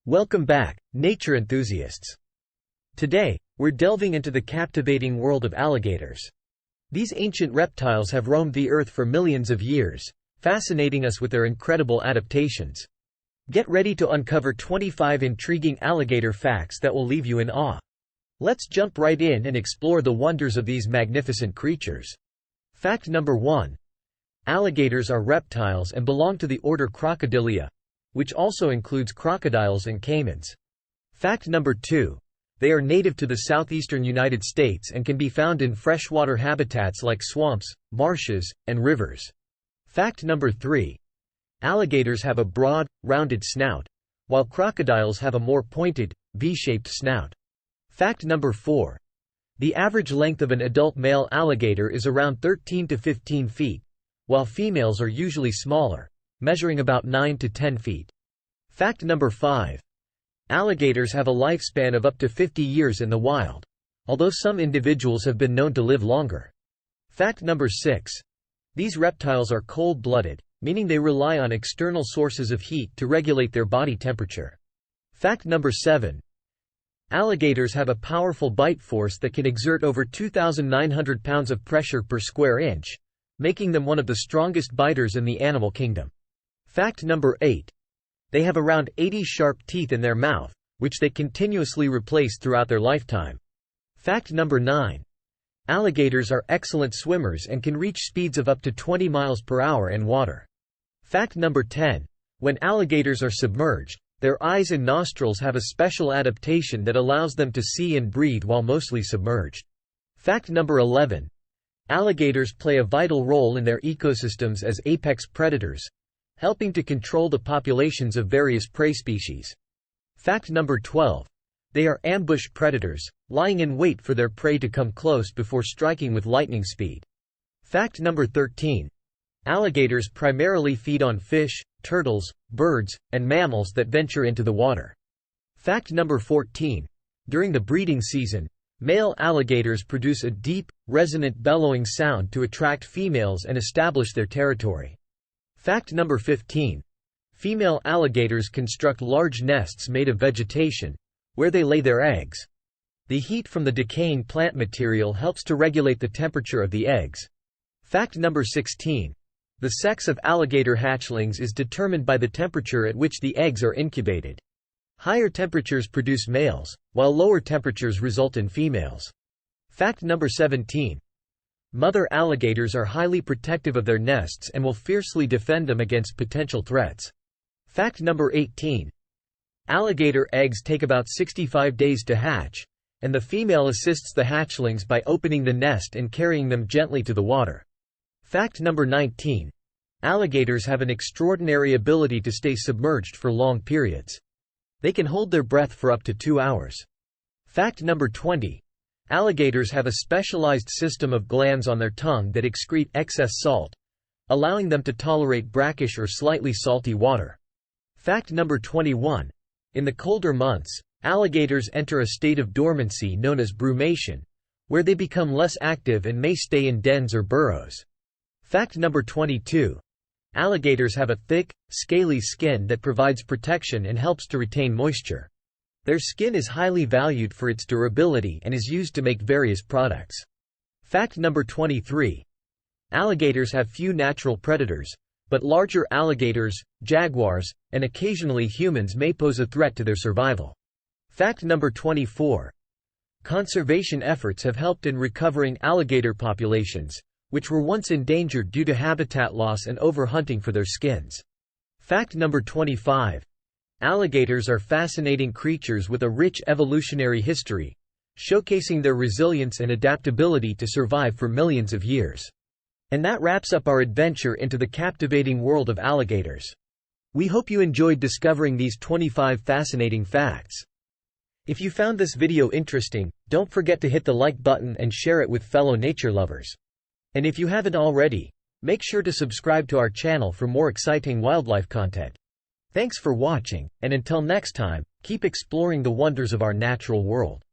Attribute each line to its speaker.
Speaker 1: Welcome back, nature enthusiasts. Today, we're delving into the captivating world of alligators. These ancient reptiles have roamed the earth for millions of years, fascinating us with their incredible adaptations. Get ready to uncover 25 intriguing alligator facts that will leave you in awe. Let's jump right in and explore the wonders of these magnificent creatures. Fact number 1. Alligators are reptiles and belong to the order Crocodilia, which also includes crocodiles and caimans. Fact number 2. They are native to the southeastern United States and can be found in freshwater habitats like swamps, marshes, and rivers. Fact number 3. Alligators have a broad, rounded snout, while crocodiles have a more pointed, V-shaped snout. Fact number 4. The average length of an adult male alligator is around 13 to 15 feet, while females are usually smaller, measuring about 9 to 10 feet. Fact number 5. Alligators have a lifespan of up to 50 years in the wild, although some individuals have been known to live longer. Fact number 6. These reptiles are cold-blooded, meaning they rely on external sources of heat to regulate their body temperature. Fact number 7. Alligators have a powerful bite force that can exert over 2,900 pounds of pressure per square inch, making them one of the strongest biters in the animal kingdom. Fact number 8. They have around 80 sharp teeth in their mouth, which they continuously replace throughout their lifetime. Fact number 9. Alligators are excellent swimmers and can reach speeds of up to 20 miles per hour in water. Fact number 10. When alligators are submerged, their eyes and nostrils have a special adaptation that allows them to see and breathe while mostly submerged. Fact number 11. Alligators play a vital role in their ecosystems as apex predators, helping to control the populations of various prey species. Fact number 12. They are ambush predators, lying in wait for their prey to come close before striking with lightning speed. Fact number 13. Alligators primarily feed on fish, turtles, birds, and mammals that venture into the water. Fact number 14. During the breeding season, male alligators produce a deep, resonant bellowing sound to attract females and establish their territory. Fact number 15. Female alligators construct large nests made of vegetation, where they lay their eggs. The heat from the decaying plant material helps to regulate the temperature of the eggs. Fact number 16. The sex of alligator hatchlings is determined by the temperature at which the eggs are incubated. Higher temperatures produce males, while lower temperatures result in females. Fact number 17. Mother alligators are highly protective of their nests and will fiercely defend them against potential threats. Fact number 18. Alligator eggs take about 65 days to hatch, and the female assists the hatchlings by opening the nest and carrying them gently to the water. Fact number 19. Alligators have an extraordinary ability to stay submerged for long periods. They can hold their breath for up to 2 hours. Fact number 20. Alligators have a specialized system of glands on their tongue that excrete excess salt, allowing them to tolerate brackish or slightly salty water. Fact number 21. In the colder months, alligators enter a state of dormancy known as brumation, where they become less active and may stay in dens or burrows. Fact number 22. Alligators have a thick, scaly skin that provides protection and helps to retain moisture. Their skin is highly valued for its durability and is used to make various products. Fact number 23. Alligators have few natural predators, but larger alligators, jaguars, and occasionally humans may pose a threat to their survival. Fact number 24. Conservation efforts have helped in recovering alligator populations, which were once endangered due to habitat loss and overhunting for their skins. Fact number 25. Alligators are fascinating creatures with a rich evolutionary history, showcasing their resilience and adaptability to survive for millions of years. And that wraps up our adventure into the captivating world of alligators. We hope you enjoyed discovering these 25 fascinating facts. If you found this video interesting, don't forget to hit the like button and share it with fellow nature lovers. And if you haven't already, make sure to subscribe to our channel for more exciting wildlife content. Thanks for watching, and until next time, keep exploring the wonders of our natural world.